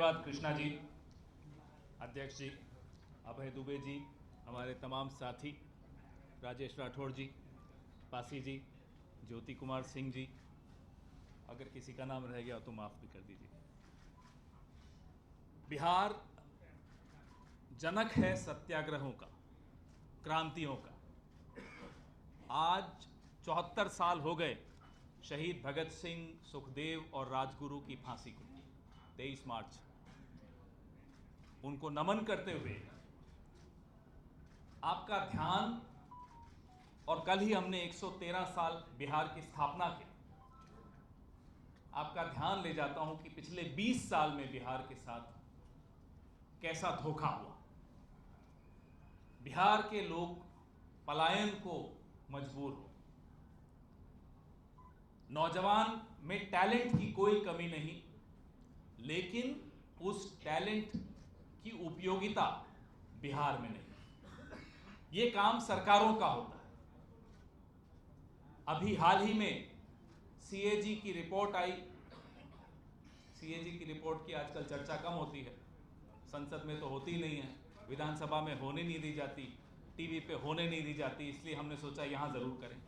धन्यवाद कृष्णा जी, अध्यक्ष जी, अभय दुबे जी, हमारे तमाम साथी, राजेश राठौड़ जी, पासी जी, ज्योति कुमार सिंह जी, अगर किसी का नाम रह गया तो माफ़ भी कर दीजिए। बिहार जनक है सत्याग्रहों का, क्रांतियों का। आज 74 साल हो गए शहीद भगत सिंह, सुखदेव और राजगुरु की फांसी को, 23 मार्च। उनको नमन करते हुए आपका ध्यान, और कल ही हमने 113 साल बिहार की स्थापना के, आपका ध्यान ले जाता हूं कि पिछले 20 साल में बिहार के साथ कैसा धोखा हुआ। बिहार के लोग पलायन को मजबूर हो। नौजवान में टैलेंट की कोई कमी नहीं, लेकिन उस टैलेंट की उपयोगिता बिहार में नहीं। ये काम सरकारों का होता है। अभी हाल ही में सीएजी की रिपोर्ट आई। सीएजी की रिपोर्ट की आजकल चर्चा कम होती है, संसद में तो होती ही नहीं है, विधानसभा में होने नहीं दी जाती, टीवी पे होने नहीं दी जाती, इसलिए हमने सोचा यहां जरूर करें।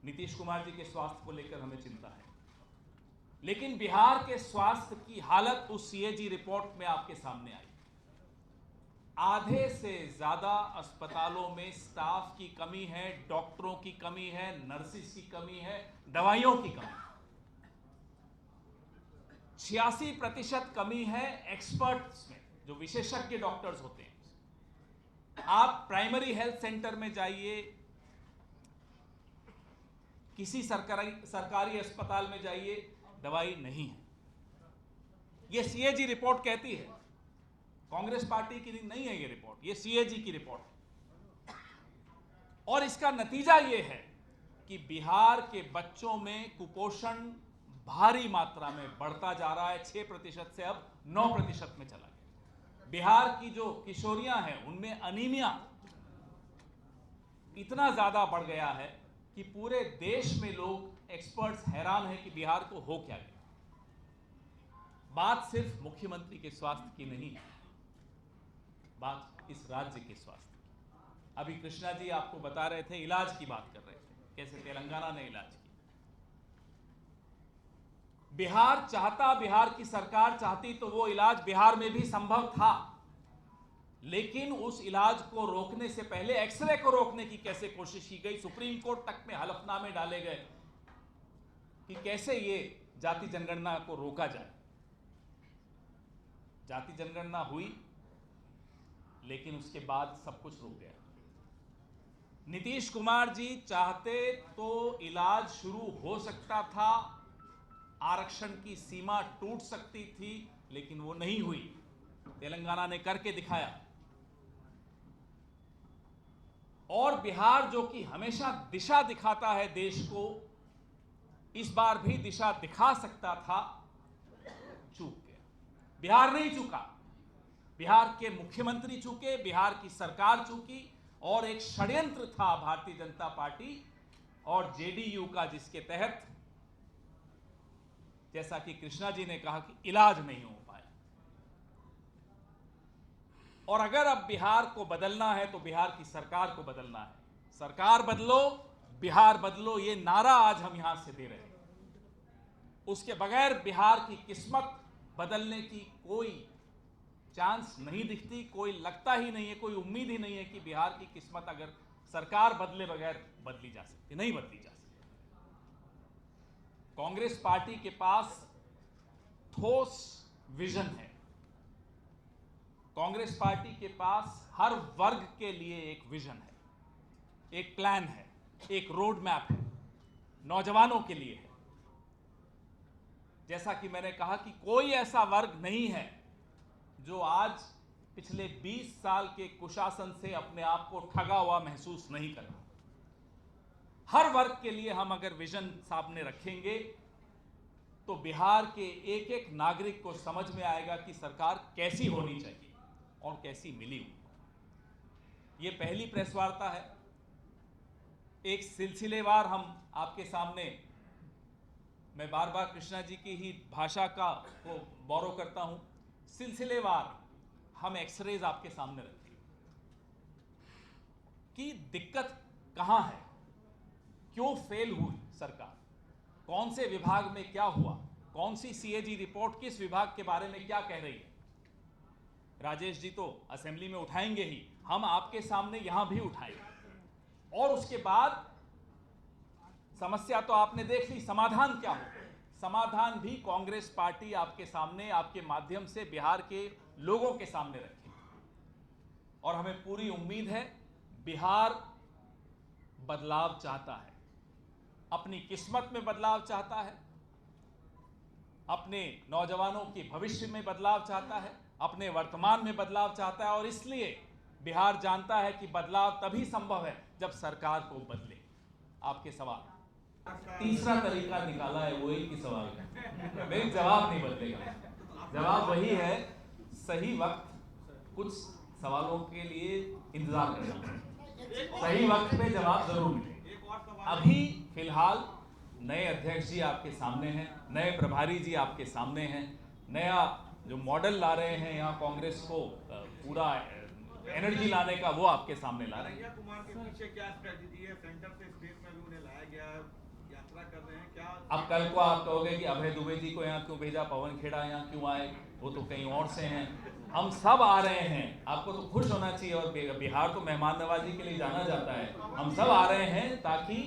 नीतीश कुमार जी के स्वास्थ्य को लेकर हमें चिंता है, लेकिन बिहार के स्वास्थ्य की हालत उस सीएजी रिपोर्ट में आपके सामने आई। आधे से ज्यादा अस्पतालों में स्टाफ की कमी है, डॉक्टरों की कमी है, नर्सिस की कमी है, दवाइयों की कमी है। 86% कमी है एक्सपर्ट्स में, जो विशेषज्ञ डॉक्टर्स होते हैं। आप प्राइमरी हेल्थ सेंटर में जाइए, किसी सरकारी अस्पताल में जाइए, दवाई नहीं है। यह सीएजी रिपोर्ट कहती है, कांग्रेस पार्टी की नहीं है ये रिपोर्ट, ये सीएजी की रिपोर्ट है। और इसका नतीजा यह है कि बिहार के बच्चों में कुपोषण भारी मात्रा में बढ़ता जा रहा है। 6% से अब 9% में चला गया। बिहार की जो किशोरियां हैं उनमें अनीमिया इतना ज्यादा बढ़ गया है कि पूरे देश में लोग, एक्सपर्ट्स हैरान हैं कि बिहार को हो क्या गया। बात सिर्फ मुख्यमंत्री के स्वास्थ्य की नहीं है, बात इस राज्य के स्वास्थ्य की। अभी कृष्णा जी आपको बता रहे थे, इलाज की बात कर रहे थे, कैसे तेलंगाना ने इलाज किया। बिहार चाहता, बिहार की सरकार चाहती तो वो इलाज बिहार में भी संभव था, लेकिन उस इलाज को रोकने से पहले एक्सरे को रोकने की कैसे कोशिश की गई। सुप्रीम कोर्ट तक में हलफनामे डाले गए कि कैसे ये जाति जनगणना को रोका जाए। जाति जनगणना हुई, लेकिन उसके बाद सब कुछ रुक गया। नीतीश कुमार जी चाहते तो इलाज शुरू हो सकता था, आरक्षण की सीमा टूट सकती थी, लेकिन वो नहीं हुई। तेलंगाना ने करके दिखाया। और बिहार, जो कि हमेशा दिशा दिखाता है देश को, इस बार भी दिशा दिखा सकता था, चूक गया। बिहार नहीं चूका, बिहार के मुख्यमंत्री चूके, बिहार की सरकार चूकी, और एक षड्यंत्र था भारतीय जनता पार्टी और जेडीयू का, जिसके तहत, जैसा कि कृष्णा जी ने कहा, कि इलाज नहीं हो पाया। और अगर अब बिहार को बदलना है तो बिहार की सरकार को बदलना है। सरकार बदलो, बिहार बदलो, ये नारा आज हम यहां से दे रहे हैं। उसके बगैर बिहार की किस्मत बदलने की कोई चांस नहीं दिखती, कोई लगता ही नहीं है, कोई उम्मीद ही नहीं है कि बिहार की किस्मत अगर सरकार बदले बगैर बदली जा सकती, नहीं बदली जा सकती। कांग्रेस पार्टी के पास ठोस विजन है। कांग्रेस पार्टी के पास हर वर्ग के लिए एक विजन है, एक प्लान है, एक रोड मैप है, नौजवानों के लिए है। जैसा कि मैंने कहा कि कोई ऐसा वर्ग नहीं है जो आज पिछले 20 साल के कुशासन से अपने आप को ठगा हुआ महसूस नहीं कर रहा। हर वर्ग के लिए हम अगर विजन सामने रखेंगे तो बिहार के एक एक नागरिक को समझ में आएगा कि सरकार कैसी होनी चाहिए और कैसी मिली हुई। ये पहली प्रेस वार्ता है। एक सिलसिलेवार हम आपके सामने मैं बार बार कृष्णा जी की ही भाषा को बोरो करता हूं। सिलसिलेवार हम एक्सरेज आपके सामने रखें कि दिक्कत कहां है, क्यों फेल हुई सरकार, कौन से विभाग में क्या हुआ, कौन सी सीएजी रिपोर्ट किस विभाग के बारे में क्या कह रही है। राजेश जी तो असेंबली में उठाएंगे ही, हम आपके सामने यहां भी उठाएंगे। और उसके बाद समस्या तो आपने देख ली, समाधान क्या हो, समाधान भी कांग्रेस पार्टी आपके सामने, आपके माध्यम से बिहार के लोगों के सामने रखेगी। और हमें पूरी उम्मीद है बिहार बदलाव चाहता है, अपनी किस्मत में बदलाव चाहता है, अपने नौजवानों के भविष्य में बदलाव चाहता है, अपने वर्तमान में बदलाव चाहता है। और इसलिए बिहार जानता है कि बदलाव तभी संभव है जब सरकार को बदले। आपके सवाल, तीसरा तरीका निकाला है, वो एक ही सवाल है, मेरे जवाब नहीं बदलेगा। जवाब वही है, सही वक्त कुछ सवालों के लिए इंतजार करना, सही वक्त पे जवाब जरूर मिलेगा। अभी फिलहाल नए अध्यक्ष जी आपके सामने हैं, नए प्रभारी जी आपके सामने हैं, नया जो मॉडल ला रहे हैं यहाँ कांग्रेस को पूरा एनर्जी लाने का, वो आपके सामने ला रहे हैं। कुमार के पीछे क्या स्ट्रेटजी है? सेंटर से स्टेट में भी उन्हें लाया गया, यात्रा कर रहे हैं क्या? अब कल को आप कहोगे कि अभय दुबे जी को यहाँ क्यों भेजा, पवन खेड़ा यहाँ क्यों आए, वो तो कहीं और से हैं। हम सब आ रहे हैं, आपको तो खुश होना चाहिए। और बिहार तो मेहमान नवाजी के लिए जाना जाता है। हम सब आ रहे हैं ताकि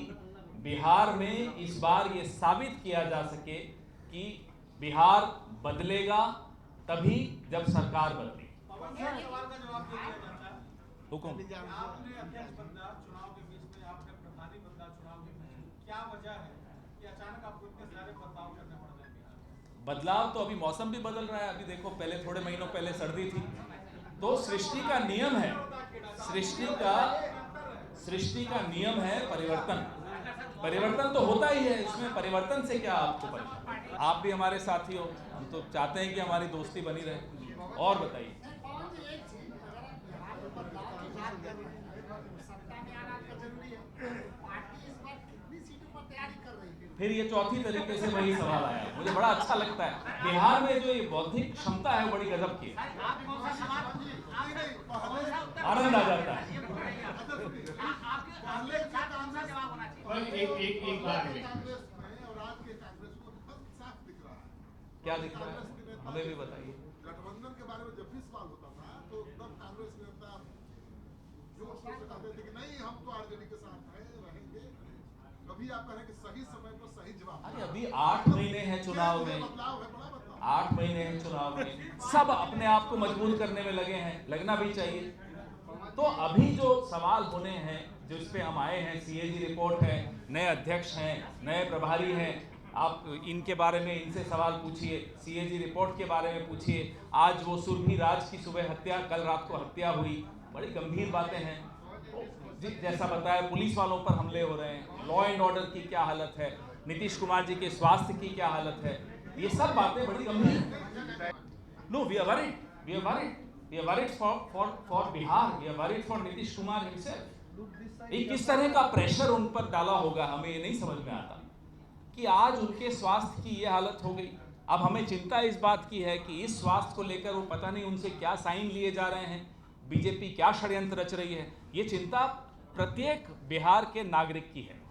बिहार में इस बार ये साबित किया जा सके कि बिहार बदलेगा तभी जब सरकार बदलेगी। हुकुम, आपने अध्यक्ष बदला चुनाव के बीच में, आपने प्रधानी बदला चुनाव के बीच में, क्या वजह है कि अचानक आपको इतने सारे बदलाव करने पड़ रहे हैं? बदलाव तो अभी मौसम भी बदल रहा है। अभी देखो, पहले थोड़े महीनों पहले सर्दी थी, तो सृष्टि का नियम है, सृष्टि का नियम है परिवर्तन। परिवर्तन तो होता ही है, इसमें परिवर्तन से क्या आपको परेशान? आप भी हमारे साथी हो, हम तो चाहते हैं कि हमारी दोस्ती बनी रहे। और बताइए, फिर ये चौथी तरीके से वही सवाल आया, मुझे बड़ा अच्छा लगता है। बिहार में जो ये बौद्धिक क्षमता है, बड़ी गजब की है, आनंद आ जाता है। एक बार क्या दिख रहा है, हमें भी बताइए। गठबंधन के बारे में जब भी सवाल होता था तो तब कांग्रेस नेता जो कहते थे कि नहीं हम तो आरजेडी के साथ रहेंगे। कभी आप कहें कि सही समय पर सही जवाब। अरे अभी 8 महीने हैं चुनाव में, 8 महीने हैं चुनाव में, सब अपने आप को मजबूत करने में लगे हैं, लगना भी चाहिए। तो अभी जो सवाल होने हैं, जो इस पे हम आए हैं, सीएजी रिपोर्ट है, नए अध्यक्ष हैं, नए प्रभारी हैं, आप इनके बारे में इनसे सवाल पूछिए, सीएजी रिपोर्ट के बारे में पूछिए। आज वो सुरभि राज की सुबह हत्या, कल रात को हत्या हुई, बड़ी गंभीर बातें हैं। जैसा बताया, पुलिस वालों पर हमले हो रहे हैं, लॉ एंड ऑर्डर की क्या हालत है, नीतीश कुमार जी के स्वास्थ्य की क्या हालत है, ये सब बातें बड़ी गंभीर हैं। No, we are worried, we are worried, we are worried for Bihar, we are worried for Nitish Kumar himself. ये किस तरह का प्रेशर उन पर डाला होगा, हमें ये नहीं समझ में आता कि आज उनके स्वास्थ्य की ये हालत हो गई। अब हमें चिंता इस बात की है कि इस स्वास्थ्य को लेकर वो पता नहीं उनसे क्या साइन लिए जा रहे हैं, बीजेपी क्या षड्यंत्र रच रही है। ये चिंता प्रत्येक बिहार के नागरिक की है।